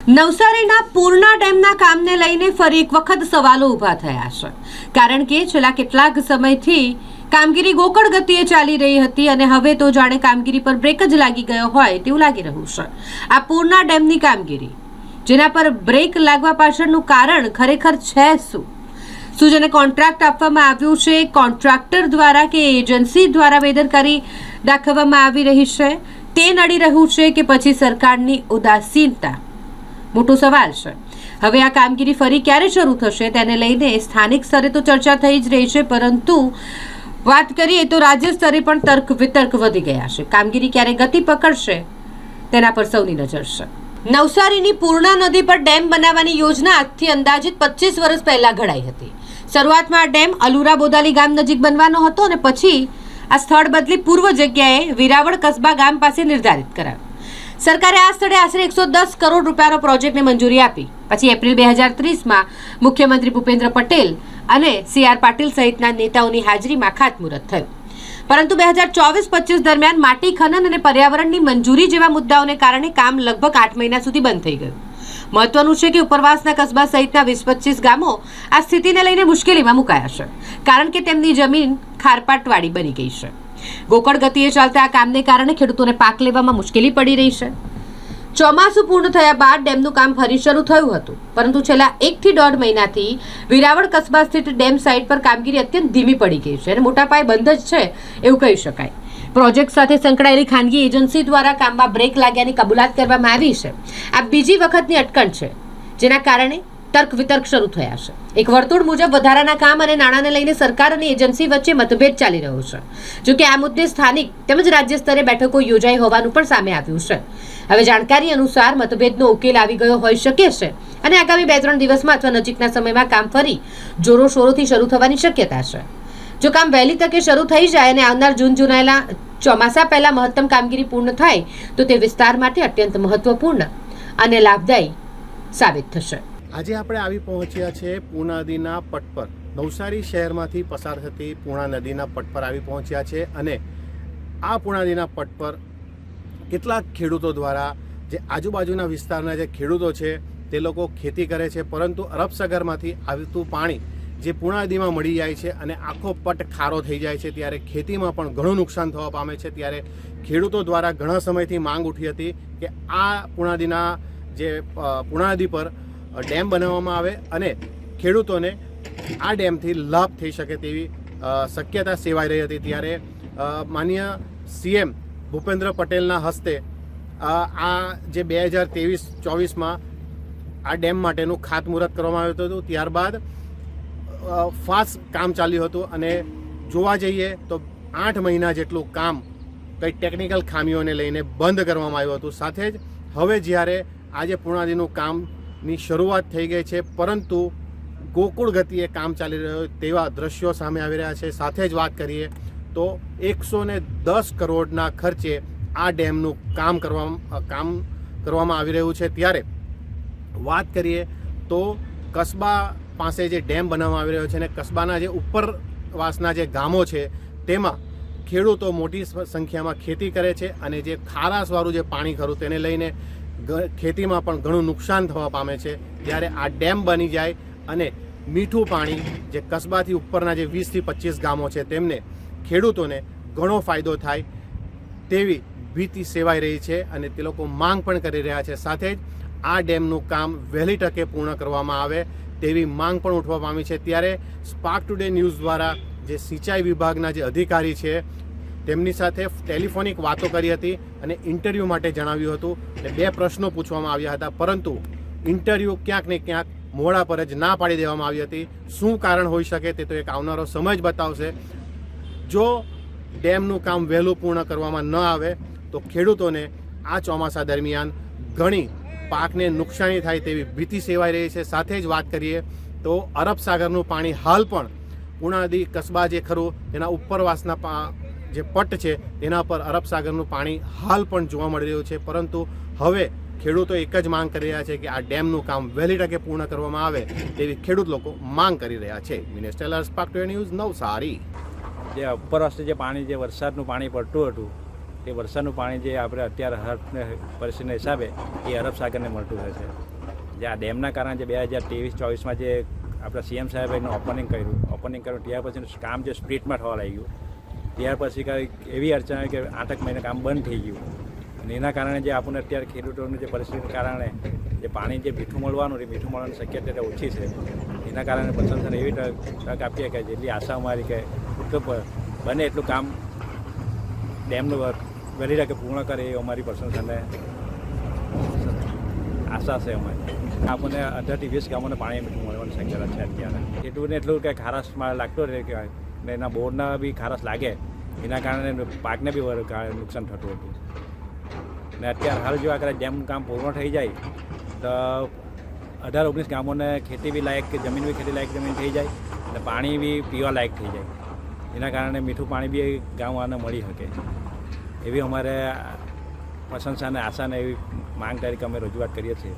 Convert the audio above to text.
નવસારીના પૂર્ણા ડેમના કામને લઈને ફરી એક વખત સવાલો ઊભા થયા છે, કારણ કે છેલ્લા કેટલાક સમયથી કામગીરી ગોકળ ગતિએ ચાલી રહી હતી અને હવે તો જાણે કામગીરી પર બ્રેક જ લાગી ગયો હોય તેવું લાગી રહ્યું છે। આ પૂર્ણા ડેમની કામગીરી જેના પર બ્રેક લાગવા પાછળનું કારણ ખરેખર છે શું? જેને કોન્ટ્રાક્ટ આપવામાં આવ્યું છે, કોન્ટ્રાક્ટર દ્વારા કે એજન્સી દ્વારા બેદરકારી દાખવવામાં આવી રહી છે, તે નડી રહ્યું છે કે પછી સરકારની ઉદાસીનતા? મોટો સવાલ છે। હવે આ કામગીરી ફરી ક્યારે શરૂ થશે તેને લઈને સ્થાનિક સ્તરે તો ચર્ચા થઈ જ રહી છે, પરંતુ વાત કરીએ તો રાજ્ય સ્તરે પણ તર્ક વિતર્ક વધી ગયા છે। કામગીરી ક્યારે ગતિ પકડશે તેના પર સૌની નજર છે। નવસારીની પૂર્ણા નદી પર ડેમ બનાવવાની યોજના આજથી અંદાજિત 25 વર્ષ પહેલા ઘડાઈ હતી। શરૂઆતમાં આ ડેમ અલુરા બોદાલી ગામ નજીક બનવાનો હતો અને પછી આ સ્થળ બદલી પૂર્વ જગ્યાએ વિરાવળ કસ્બા ગામ પાસે નિર્ધારિત કરાયો। સરકારે આ સ્થળે આશરે 110 કરોડ રૂપિયાનો પ્રોજેક્ટને મંજૂરી આપી। પછી એપ્રિલ 2030માં મુખ્યમંત્રી ભૂપેન્દ્ર પટેલ અને CR પાટીલ સહિતના નેતાઓની હાજરીમાં ખાતમુહૂર્ત થયું, પરંતુ 2024-25 દરમિયાન માટી ખનન અને પર્યાવરણની મંજૂરી જેવા મુદ્દાઓને કારણે કામ લગભગ 8 મહિના સુધી બંધ થઈ ગયું। મહત્વનું છે કે ઉપરવાસના કસ્બા સહિતના 20-25 ગામો આ સ્થિતિને લઈને મુશ્કેલીમાં મુકાયા છે, કારણ કે તેમની જમીન ખારપાટવાળી બની ગઈ છે। ગોકળ ગતિએ ચાલતા આ કામને કારણે ખેડૂતોને પાક લેવામાં મુશ્કેલી પડી રહી છે। ચોમાસું પૂર્ણ થયા બાદ ડેમનું કામ ફરી શરૂ થયું હતું, પરંતુ છેલ્લા 1 થી 1.5 મહિનાથી વિરાવળ કસ્બા સ્થિત ડેમ સાઇટ પર કામગીરી અત્યંત ધીમી પડી ગઈ છે અને મોટા પાયે બંધ જ છે એવું કહી શકાય। પ્રોજેક્ટ સાથે સંકળાયેલી ખાનગી એજન્સી દ્વારા કામમાં બ્રેક લાગ્યાની કબૂલાત કરવામાં આવી છે। આ બીજી વખતની અટકણ છે, જેના કારણે તર્ક વિતર્ક શરૂ થયા છે। એક વર્તુળ મુજબ વધારાના કામ અને નાણાંને લઈને સરકાર અને એજન્સી વચ્ચે મતભેદ ચાલી રહ્યો છે। જો કે આ મુદ્દે સ્થાનિક તેમજ રાજ્ય સ્તરે બેઠકો યોજાઈ હોવાનું પણ સામે આવ્યું છે। હવે જાણકારી અનુસાર મતભેદનો ઉકેલ આવી ગયો હોઈ શકે છે અને આગામી 2-3 દિવસમાં અથવા નજીકના સમયમાં કામ ફરી જોરોશોરોથી શરૂ થવાની શક્યતા છે। જો કામ વહેલી તકે શરૂ થઈ જાય અને આવનાર જૂન-જુલાઈના ચોમાસા પહેલા મહત્તમ કામગીરી પૂર્ણ થાય તો તે વિસ્તાર માટે અત્યંત મહત્વપૂર્ણ અને લાભદાયી સાબિત થશે। આજે આપણે આવી પહોંચ્યા છે પૂર્ણા નદીના પટ પર। નવસારી શહેરમાંથી પસાર થતી પૂર્ણા નદીના પટ પર આવી પહોંચ્યા છે અને આ પૂર્ણા નદીના પટ પર કેટલાક ખેડૂતો દ્વારા જે આજુબાજુના વિસ્તારના જે ખેડૂતો છે તે લોકો ખેતી કરે છે, પરંતુ અરબસાગરમાંથી આવતું પાણી જે પૂર્ણા નદીમાં મળી જાય છે અને આખો પટ ખારો થઈ જાય છે, ત્યારે ખેતીમાં પણ ઘણું નુકસાન થવા પામે છે। ત્યારે ખેડૂતો દ્વારા ઘણા સમયથી માંગ ઉઠી હતી કે આ પૂર્ણા નદીના જે પૂર્ણા નદી પર ડેમ બનાવવામાં આવે અને ખેડૂતોને આ ડેમથી લાભ થઈ શકે તેવી શક્યતા સેવાઈ રહી હતી। ત્યારે માનનીય CM ભૂપેન્દ્ર પટેલના હસ્તે આ જે 2023-24માં આ ડેમ માટેનું ખાતમુહૂર્ત કરવામાં આવ્યું હતું। ત્યારબાદ ફાસ્ટ કામ ચાલ્યું હતું અને જોવા જઈએ તો 8 મહિના જેટલું કામ કંઈ ટેકનિકલ ખામીઓને લઈને બંધ કરવામાં આવ્યું હતું। સાથે જ હવે જ્યારે આજે પૂર્ણા નદીનું કામની શરૂઆત થઈ ગઈ છે, પરંતુ ગોકુળ ગતિએ કામ ચાલી રહ્યું તેવા દ્રશ્યો સામે આવી રહ્યા છે। સાથે જ વાત કરીએ તો 110 કરોડના ખર્ચે આ ડેમનું કામ કરવામાં આવી રહ્યું છે। ત્યારે વાત કરીએ તો કસ્બા પાસે જે ડેમ બનાવવામાં આવી રહ્યો છે અને કસ્બાના જે ઉપરવાસના જે ગામો છે તેમાં ખેડૂતો મોટી સંખ્યામાં ખેતી કરે છે અને જે ખારાશવાળું જે પાણી ખરું તેને લઈને ખેતીમાં પણ ઘણું નુકસાન થવા પામે છે। ત્યારે આ ડેમ બની જાય અને મીઠું પાણી જે કસ્બાથી ઉપરના જે 20 થી 25 ગામો છે તેમને ખેડૂતોને ઘણો ફાયદો થાય તેવી ભીતિ સેવાઈ રહી છે અને તે લોકો માંગ પણ કરી રહ્યા છે। સાથે જ આ ડેમનું કામ વહેલી તકે પૂર્ણ કરવામાં આવે તેવી માંગ પણ ઉઠવા પામી છે। ત્યારે સ્પાર્ક ટુડે ન્યૂઝ દ્વારા જે સિંચાઈ વિભાગના જે અધિકારી છે તેમની સાથે ટેલિફોનિક વાતો કરી હતી અને ઇન્ટરવ્યૂ માટે જણાવ્યું હતું અને 2 પ્રશ્નો પૂછવામાં આવ્યા હતા, પરંતુ ઇન્ટરવ્યૂ ક્યાંક ને ક્યાંક મોડા પર જ ના પાડી દેવામાં આવી હતી। શું કારણ હોઈ શકે તે તો એક આવનારો સમય જ બતાવશે। જો ડેમનું કામ વહેલું પૂર્ણ કરવામાં ન આવે તો ખેડૂતોને આ ચોમાસા દરમિયાન ઘણી પાકને નુકસાની થાય તેવી ભીતિ સેવાઈ રહી છે। સાથે જ વાત કરીએ તો અરબસાગરનું પાણી હાલ પણ પૂર્ણા નદી કસ્બા જે ખરું તેના ઉપરવાસના જે પટ છે તેના પર અરબસાગરનું પાણી હાલ પણ જોવા મળી રહ્યું છે, પરંતુ હવે ખેડૂતો એક જ માંગ કરી રહ્યા છે કે આ ડેમનું કામ વહેલી તકે પૂર્ણ કરવામાં આવે તેવી ખેડૂત લોકો માંગ કરી રહ્યા છે। Minesh Tailor, Spark Today News, Navsari. જે ઉપરવાસનું જે પાણી જે વરસાદનું પાણી પડતું હતું એ વરસાદનું પાણી જે આપણે અત્યારે પરિસ્થિતિના હિસાબે એ અરબ સાગરને મળતું હોય છે. જે આ ડેમના કારણે જે 2023-24માં જે આપણા સીએમ સાહેબે એનું ઓપનિંગ કર્યું ત્યાર પછી કામ જે સ્પીડમાં થવા લાગ્યું. ત્યાર પછી કંઈક એવી અડચણ આવી કે 8 મહિને કામ બંધ થઈ ગયું અને એના કારણે જે આપણને અત્યારે ખેડૂતોની જે પરિસ્થિતિના કારણે જે પાણી જે મીઠું મળવાનું એ મીઠું મળવાની શક્યતા ઓછી છે. એના કારણે પ્રશાસન એવી તક આપીએ કે જેટલી આશા અમારી કે એટલું બને એટલું કામ ડેમનું વહેલી તકે પૂર્ણ કરે એ અમારી પ્રશાસનને આશા છે અમારી. આપણને 18-20 ગામોને પાણી મીઠું મળવાની શક્યતા છે અત્યારે. ખેડૂતને એટલું કે ખારાશમાં લાગતો રહે કે એના બોરના બી ખારાશ લાગે એના કારણે પાકને બી નુકસાન થતું હતું. ને અત્યારે હાલ જો આ ડેમનું કામ પૂર્ણ થઈ જાય તો 18-19 ગામોને ખેતી બી લાયક જમીન બી ખેતી લાયક જમીન થઈ જાય અને પાણી બી પીવા લાયક થઈ જાય. એના કારણે મીઠું પાણી બી ગામવાને મળી શકે એવી અમારે પ્રશંસાને આશાને એવી માંગ તરીકે અમે રજૂઆત કરીએ છીએ.